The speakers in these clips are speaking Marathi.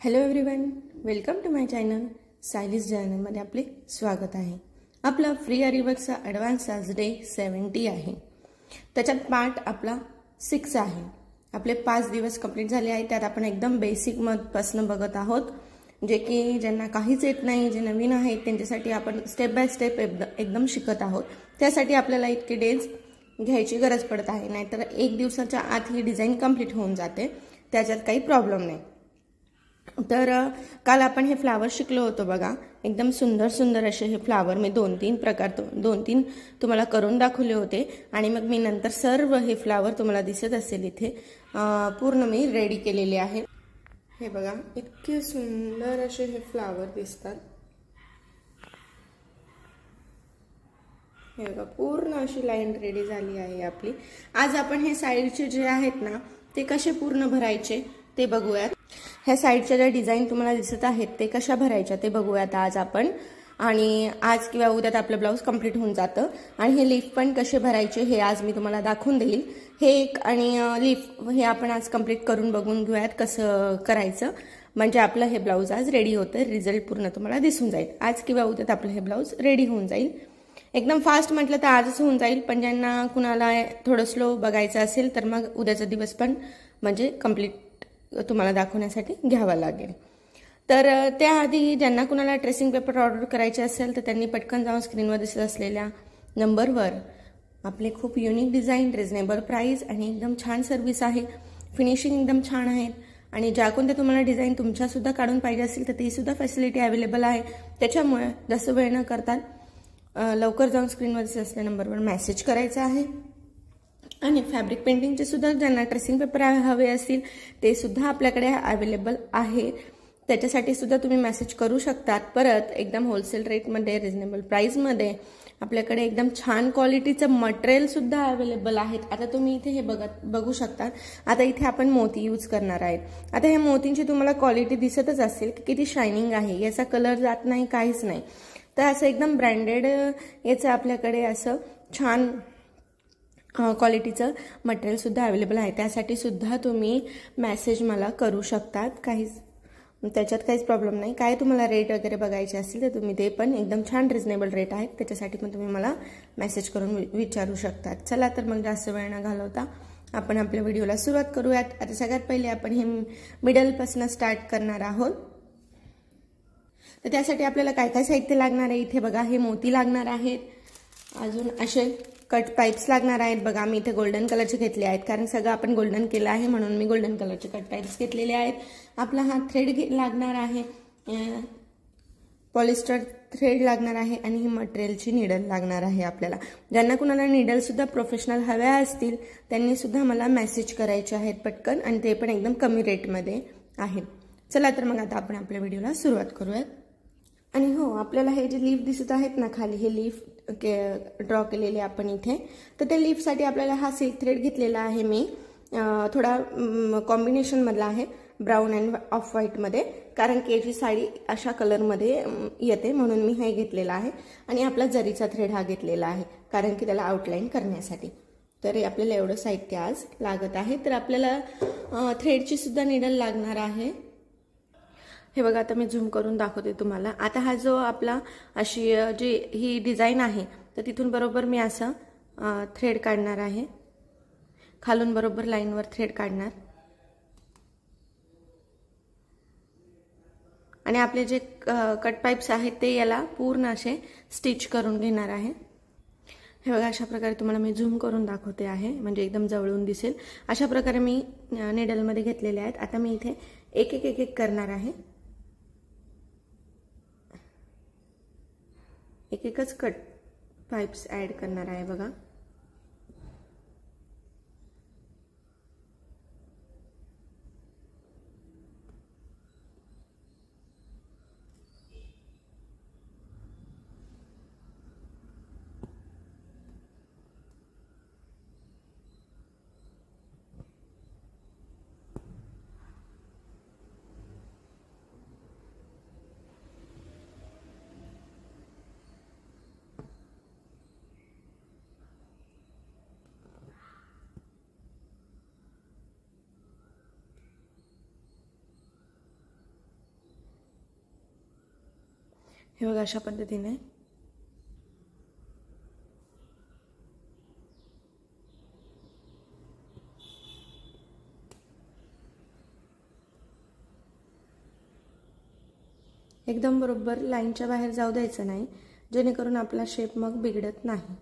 Hello everyone, welcome to my channel. Sayali's चॅनलमध्ये आपले स्वागत आहे. आपला फ्री आरीवर्कचा ॲडव्हान्स आज डे 70 आहे. त्याच्यात पार्ट आपला 6 आहे. आपले 5 दिवस कंप्लीट झाले आहेत. त्यात आपण एकदम बेसिक मधपासून बघत आहोत, जे की ज्यांना काहीच येत नाही, जे नवीन आहेत त्यांच्यासाठी आपण स्टेप बाय स्टेप एकदम शिकत आहोत. त्यासाठी आपल्याला इतके डेज घ्यायची गरज पडत आहे, नाहीतर एक दिवसाच्या आत ही डिझाईन कंप्लीट होऊन जाते. त्याच्यात काही प्रॉब्लेम नाही. तर काल आपण हे फ्लावर शिकलो होतो बघा. एकदम सुंदर सुंदर असे हे फ्लावर मी दोन तीन तुम्हाला करून दाखवले होते. आणि मग मी नंतर सर्व हे फ्लावर तुम्हाला दिसत असेल इथे पूर्ण मी रेडी केलेले आहे. हे बघा, इतके सुंदर असे हे फ्लावर दिसतात. हे बघा, पूर्ण अशी लाईन रेडी झाली आहे आपली. आज आपण हे साईडचे जे आहेत ना ते कसे पूर्ण भरायचे ते बघूयात. ह्या साईडच्या ज्या डिझाईन तुम्हाला दिसत आहेत ते कशा भरायच्या ते बघूयात आज आपण. आणि आज किंवा उद्यात आपलं ब्लाऊज कंप्लीट होऊन जातं. आणि हे लीफ पण कसे भरायचे हे आज मी तुम्हाला दाखवून देईल. हे एक आणि लीफ हे आपण आज कंप्लीट करून बघून घेऊयात कसं करायचं. म्हणजे आपलं हे ब्लाऊज आज रेडी होतं. रिझल्ट पूर्ण तुम्हाला दिसून जाईल. आज किंवा उद्यात आपलं हे ब्लाऊज रेडी होऊन जाईल. एकदम फास्ट म्हटलं तर आजच होऊन जाईल, पण ज्यांना कुणाला थोडं स्लो बघायचं असेल तर मग उद्याचा दिवस पण म्हणजे कंप्लीट तुम्हाला दाखवण्यासाठी घ्यावा लागेल. तर त्याआधी ज्यांना कुणाला ट्रेसिंग पेपर ऑर्डर करायचे असेल तर त्यांनी पटकन जाऊन स्क्रीनवर दिसत असलेल्या नंबरवर आपले खूप युनिक डिझाईन, रिजनेबल प्राईस आणि एकदम छान सर्व्हिस आहे. फिनिशिंग एकदम छान आहे. आणि ज्या कोणत्या तुम्हाला डिझाईन तुमच्यासुद्धा काढून पाहिजे असेल तर तीसुद्धा फॅसिलिटी अवेलेबल आहे. त्याच्यामुळे जास्त वेळ न करता लवकर जाऊन स्क्रीनवर दिसत असलेल्या नंबरवर मेसेज करायचा आहे. आणि फॅब्रिक पेंटिंगचे सुद्धा ज्यांना ट्रेसिंग पेपर हवे असतील ते सुद्धा आपल्याकडे अवेलेबल आहे. त्याच्यासाठी सुद्धा तुम्ही मेसेज करू शकतात. परत एकदम होलसेल रेटमध्ये, रिजनेबल प्राईसमध्ये आपल्याकडे एकदम छान क्वालिटीचं मटेरियल सुद्धा अवेलेबल आहेत. आता तुम्ही इथे हे बघू शकतात. आता इथे आपण मोती यूज करणार आहेत. आता ह्या मोतींची तुम्हाला क्वालिटी दिसतच असेल की किती शायनिंग आहे. याचा कलर जात नाही, काहीच नाही. तर असं एकदम ब्रँडेड याचं आपल्याकडे असं छान क्वालिटीचं मटेरियल सुद्धा अवेलेबल आहे. त्यासाठी सुद्धा तुम्ही मेसेज मला करू शकतात. त्याच्यात काहीच प्रॉब्लेम नाही. काय तुम्हाला रेट वगैरे बघायचे असतील तर तुम्ही ते पण एकदम छान रिजनेबल रेट आहेत, त्याच्यासाठी पण तुम्ही मला मेसेज करून विचारू शकतात. चला तर मग जास्त वेळ न घालवता आपण आपल्या व्हिडिओला सुरुवात करूयात. आता सगळ्यात पहिले आपण हे मिडलपासून स्टार्ट करणार आहोत. तर त्यासाठी आपल्याला काय काय साहित्य लागणार आहे इथे बघा. हे मोती लागणार आहेत. अजून असे कट पाईप्स लागणार आहेत बघा. मी इथे गोल्डन कलरचे घेतले आहेत, कारण सगळं आपण गोल्डन केलं आहे म्हणून मी गोल्डन कलरचे कट पाईप्स घेतलेले आहेत. आपला हा थ्रेड लागणार आहे, पॉलिस्टर थ्रेड लागणार आहे. आणि ही मटेरियलची निडल लागणार आहे आपल्याला. ज्यांना कुणाला निडल सुद्धा प्रोफेशनल हव्या असतील त्यांनी सुद्धा मला मेसेज करायचे आहेत पटकन, आणि ते पण एकदम कमी रेटमध्ये आहेत. चला तर मग आता आपण आपल्या व्हिडिओला सुरुवात करूयात. आणि हो, आपल्याला हे जे लीफ दिसत आहेत ना खाली, हे लीफ ड्रॉ केलेले आपण इथे. तर त्या लीफसाठी आपल्याला हा सिल्क थ्रेड घेतलेला आहे मी. थोडा कॉम्बिनेशनमधला आहे, ब्राऊन अँड ऑफ व्हाईटमध्ये, कारण की याची साडी अशा कलरमध्ये येते म्हणून मी हे घेतलेला आहे. आणि आपला जरीचा थ्रेड हा घेतलेला आहे, कारण की त्याला आउटलाईन करण्यासाठी. तर आपल्याला एवढं साहित्य आज लागत आहे. तर आपल्याला थ्रेडची सुद्धा निडल लागणार आहे. हे बघा, आता मी झूम करून दाखवते तुम्हाला. आता हा जो आपला अशी जी ही डिझाईन आहे तर तिथून बरोबर मी असं थ्रेड काढणार आहे. खालून बरोबर लाईनवर थ्रेड काढणार. आणि आपले जे कट पाईप्स आहेत ते याला पूर्ण असे स्टिच करून घेणार आहे. हे बघा, अशा प्रकारे तुम्हाला मी झूम करून दाखवते आहे, म्हणजे एकदम जवळून दिसेल. अशा प्रकारे मी निडलमध्ये घेतलेले आहेत. आता मी इथे एक एक एक एक करणार आहे. एक एकच कट पाईप्स ॲड करणार आहे बघा. हे बघा अशा पद्धतीने एकदम बरोबर लाईनच्या बाहेर जाऊ द्यायचं नाही, जेणेकरून आपला शेप मग बिघडत नाही.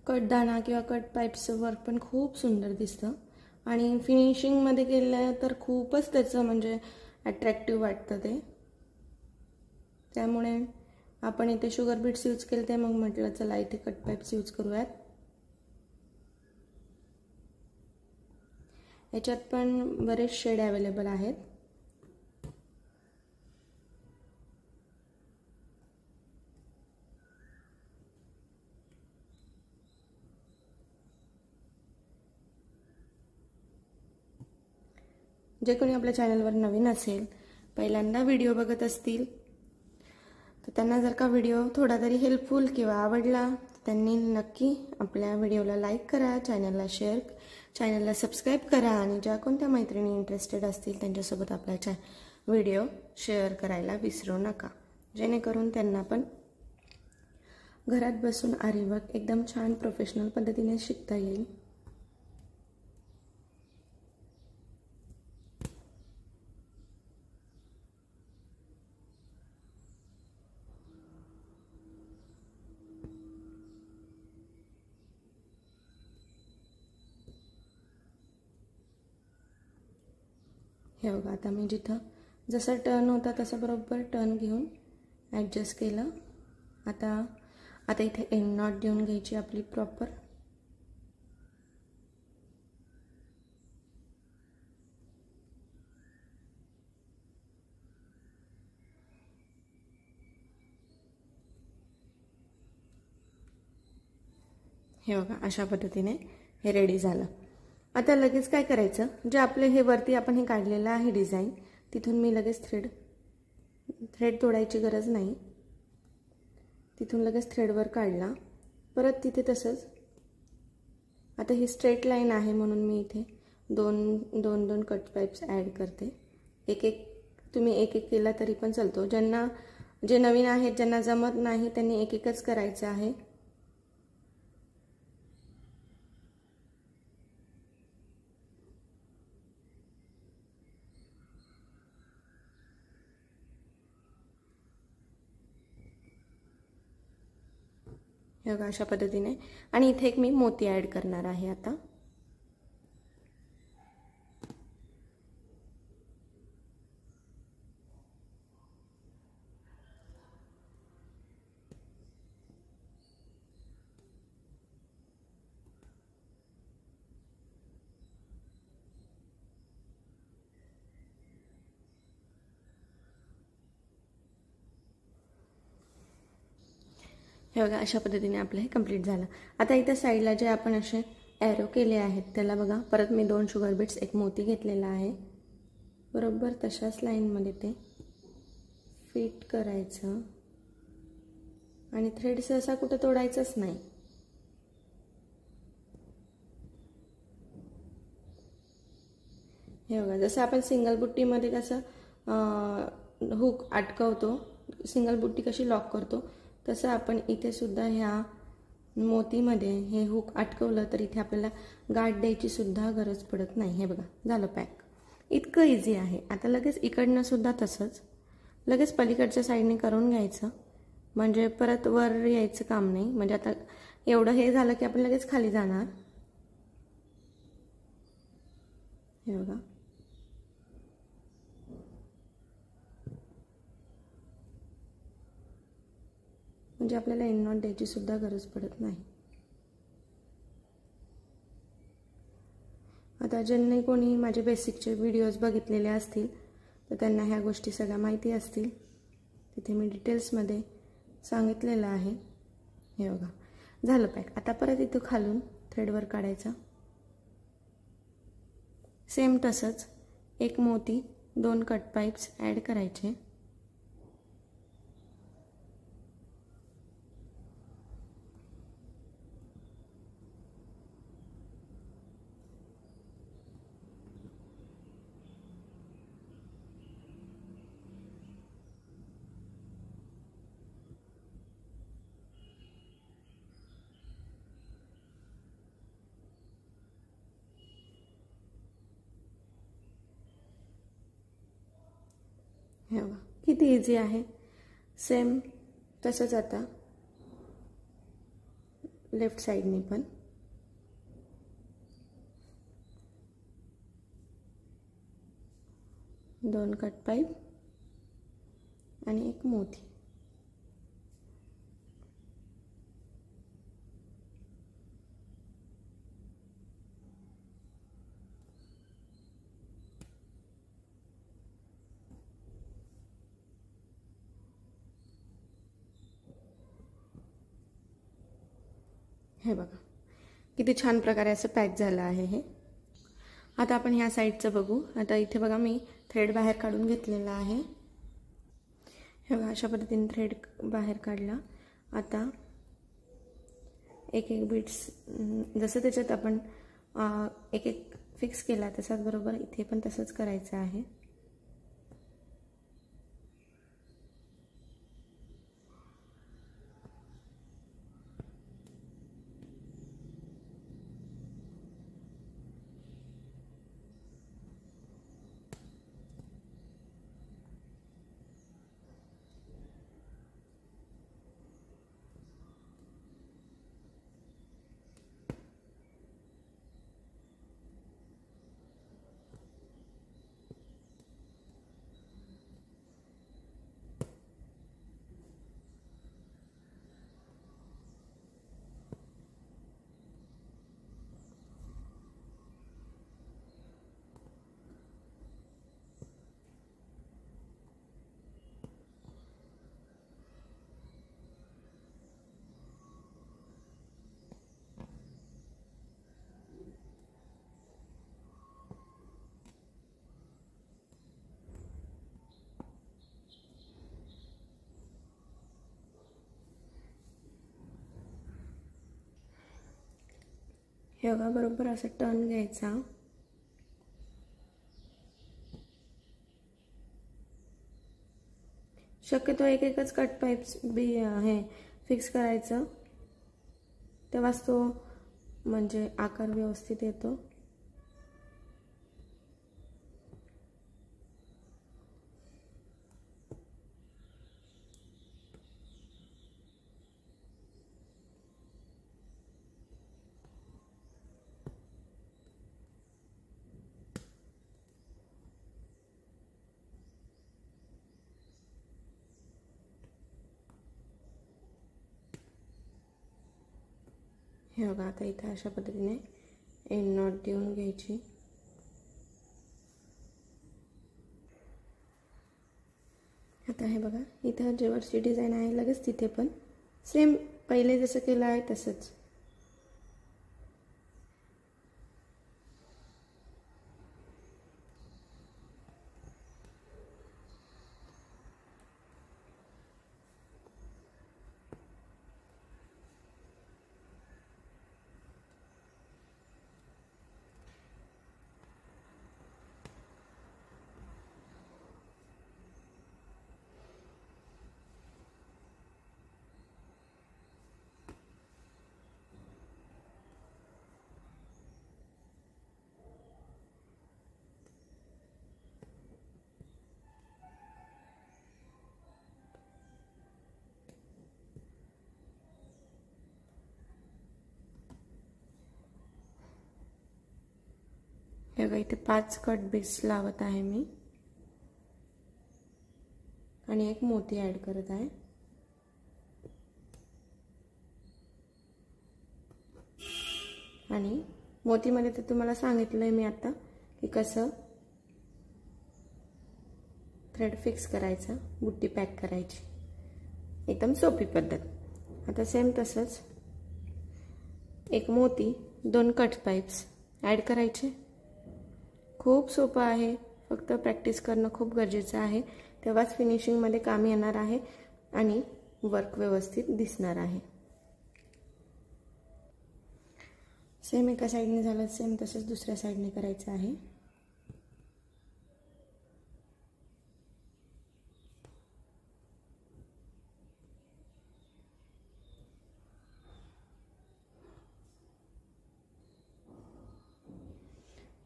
कटदाणा किंवा कट पाईप्सचं वर्क पण खूप सुंदर दिसतं आणि फिनिशिंगमध्ये केलं तर खूपच त्याचं म्हणजे अट्रॅक्टिव्ह वाटतं ते. त्यामुळे आपण इथे शुगर बीट्स यूज केले ते, मग म्हटलं चला इथे कट पाईप्स यूज करूयात. याच्यात पण बरेच शेड अवेलेबल आहेत. जे कोणी आपल्या चॅनलवर नवीन असेल, पहिल्यांदा व्हिडिओ बघत असतील, तर त्यांना जर का व्हिडिओ थोडा तरी हेल्पफुल किंवा आवडला तर त्यांनी नक्की आपल्या व्हिडिओला लाईक करा, चॅनलला सबस्क्राईब करा आणि ज्या कोणत्या मैत्रिणी इंटरेस्टेड असतील त्यांच्यासोबत आपला व्हिडिओ शेअर करायला विसरू नका, जेणेकरून त्यांना पण घरात बसून आरी वर्क एकदम छान प्रोफेशनल पद्धतीने शिकता येईल. हे बघा आता मी जिथं जसं टर्न होता तसं बरोबर टर्न घेऊन ॲडजस्ट केलं. आता इथे एंड नॉट देऊन घ्यायची आपली प्रॉपर. हे बघा अशा पद्धतीने हे रेडी झालं. आता लगेच काय करायचं, जे आपले हे वरती आपण हे काढलेलं आहे डिझाईन, तिथून मी लगेच थ्रेड तोडायची गरज नाही. तिथून लगेच थ्रेडवर काढला, परत तिथे तसंच. आता ही स्ट्रेट लाईन आहे म्हणून मी इथे दोन कट पाईप्स ॲड करते. तुम्ही एक केला तरी पण चालतो. जे नवीन आहेत, ज्यांना जमत नाही त्यांनी एकच करायचं आहे. हे बघा अशा पद्धतीने. आणि इथे एक मी मोती ॲड करणार आहे आता. हे बघा अशा पद्धतीने आपलं हे कंप्लीट झालं. आता इथे साईडला जे आपण असे ॲरो केले आहेत त्याला बघा, परत मी 2 शुगर बीट्स, एक मोती घेतलेला आहे. बरोबर तशाच लाईनमध्ये ते फिट करायचं आणि थ्रेड सहसा कुठं तोडायचंच नाही. हे बघा जसं आपण सिंगल बुट्टीमध्ये कसं हुक अटकवतो, सिंगल बुट्टी कशी लॉक करतो, तसं आपण इथे सुद्धा ह्या मोतीमध्ये हे हुक अटकवलं तर इथे आपल्याला गाठ द्यायची सुद्धा गरज पडत नाही. हे बघा झालं पॅक. इतकं इझी आहे. आता लगेच इकडनं सुद्धा तसंच लगेच पलीकडच्या साईडने करून घ्यायचं, म्हणजे परत वर यायचं काम नाही. म्हणजे आता एवढं हे झालं की आपण लगेच खाली जाणार. हे बघा म्हणजे आपल्याला एंड नॉट द्यायची सुद्धा गरज पडत नाही. आता ज्यांनी कोणी माझे बेसिकचे व्हिडिओज बघितलेले असतील तर त्यांना ह्या गोष्टी सगळ्या माहिती असतील. तिथे मी डिटेल्समध्ये सांगितलेलं आहे. हे बघा झालं पॅक. आता परत इथं खालून थ्रेडवर काढायचा. सेम तसंच एक मोती 2 कट पाईप्स ॲड करायचे. हे बघा किती इझी आहे. सेम तसंच आता लेफ्ट साईडने पण. दोन कट पाईप आणि एक मोती. हे बघा किती छान प्रकारे असं पॅक झालं आहे हे. आता आपण ह्या साईडचं बघू. आता इथे बघा मी थ्रेड बाहेर काढून घेतलेला आहे. हे बघा अशा पद्धतीने थ्रेड बाहेर काढला. आता एक एक बीट्स जसं त्याच्यात आपण एक एक फिक्स केला तसाच बरोबर इथे पण तसंच करायचं आहे. हे बघा बरोबर असं टर्न घ्यायचा. शक्यतो एक एकच कट पाईप्स हे फिक्स करायचं, तेव्हाच तो म्हणजे आकार व्यवस्थित येतो. हे बघा आता इथे अशा पद्धतीने एंड नॉट देऊन घ्यायची. आता हे बघा इथे जे वरची डिझाईन आहे लगेच तिथे पण सेम पहिले जसं केलं आहे तसंच. हे बघा इथे 5 कट बीट्स लावत आहे मी आणि एक मोती ऍड करत आहे. आणि मोतीमध्ये तर तुम्हाला सांगितलंय मी आता की कसं थ्रेड फिक्स करायचं, बुट्टी पॅक करायची, एकदम सोपी पद्धत। आता सेम तसंच एक मोती, 2 कट पाईप्स ॲड करायचे। खूप सोपं आहे, फक्त प्रॅक्टिस करणं खूप गरजेचं आहे, तेव्हाच फिनिशिंगमध्ये काम येणार आहे आणि वर्क व्यवस्थित दिसणार आहे। सेम एका साईडने झालं, सेम तसंच दुसऱ्या साईडने करायचं आहे।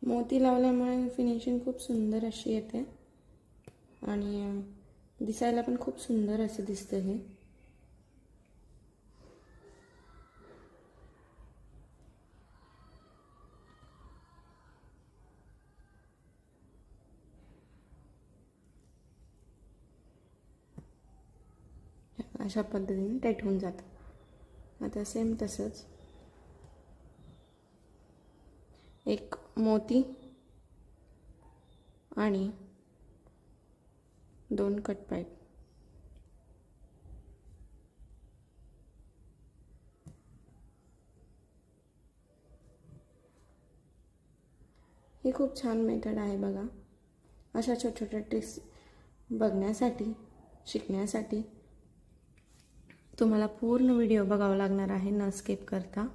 मोती लावल्यामुळे फिनिशिंग खूप सुंदर अशी येते आणि दिसायला पण खूप सुंदर असं दिसतं हे। अशा पद्धतीने टाईट होऊन जातं। आता सेम तसंच एक मोती आणि 2 कट पाईप, ही खूप छान मेथड आहे बघा। अशा छोट्या छोट्या ट्रिक्स बघण्यासाठी, शिकण्यासाठी तुम्हाला पूर्ण व्हिडिओ बघावा लागणार आहे, न स्किप करता।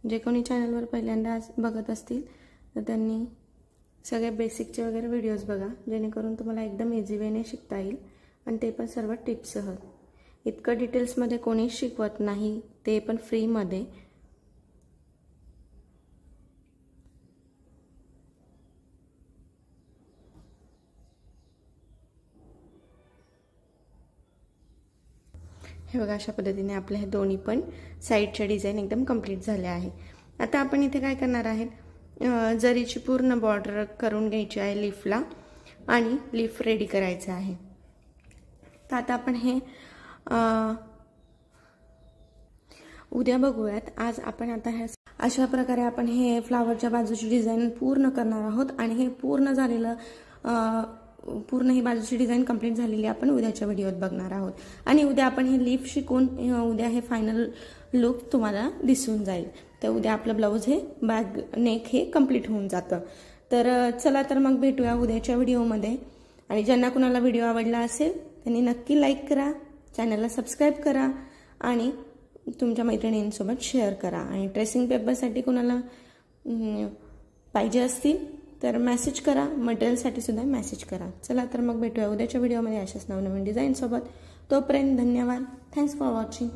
जे कोणी चॅनलवर पहिल्यांदा बघत असतील तर त्यांनी सगळे बेसिकचे वगैरे व्हिडिओज बघा, जेणेकरून तुम्हाला एकदम इझी वेने शिकता येईल आणि ते पण सर्व टिप्ससह। इतकं डिटेल्समध्ये कोणीच शिकवत नाही, ते पण फ्रीमध्ये। हे बघा, अशा पद्धतीने आपले हे दोन्ही पण साईडच्या डिझाईन एकदम कंप्लीट झाले आहे। आता आपण इथे काय करणार आहे, जरीची पूर्ण बॉर्डर करून घ्यायची आहे लीफला आणि लीफ रेडी करायचं आहे। तर आता आपण हे उद्या बघूयात। आज आपण आता हे अशा प्रकारे आपण हे फ्लावरच्या बाजूची डिझाईन पूर्ण करणार आहोत आणि हे पूर्ण झालेलं पूर्ण ही बाजूची डिझाईन कंप्लीट झालेली आपण उद्याच्या व्हिडिओत बघणार आहोत आणि उद्या आपण हे लीफ शिकून उद्या हे फायनल लुक तुम्हाला दिसून जाईल। तर उद्या आपलं ब्लाऊज हे बॅक नेक हे कंप्लीट होऊन जातं। तर चला तर मग भेटूया उद्याच्या व्हिडिओमध्ये आणि ज्यांना कुणाला व्हिडिओ आवडला असेल त्यांनी नक्की लाईक करा, चॅनलला सबस्क्राईब करा आणि तुमच्या मैत्रिणींसोबत शेअर करा आणि ट्रेसिंग पेपरसाठी कुणाला पाहिजे असतील तर मेसेज करा, मटेरियलसाठी सुद्धा मेसेज करा। चला तर मग भेटूया उद्याच्या व्हिडिओमध्ये अशाच नवनवीन डिझाईनसोबत। तोपर्यंत धन्यवाद, थँक्स फॉर वॉचिंग।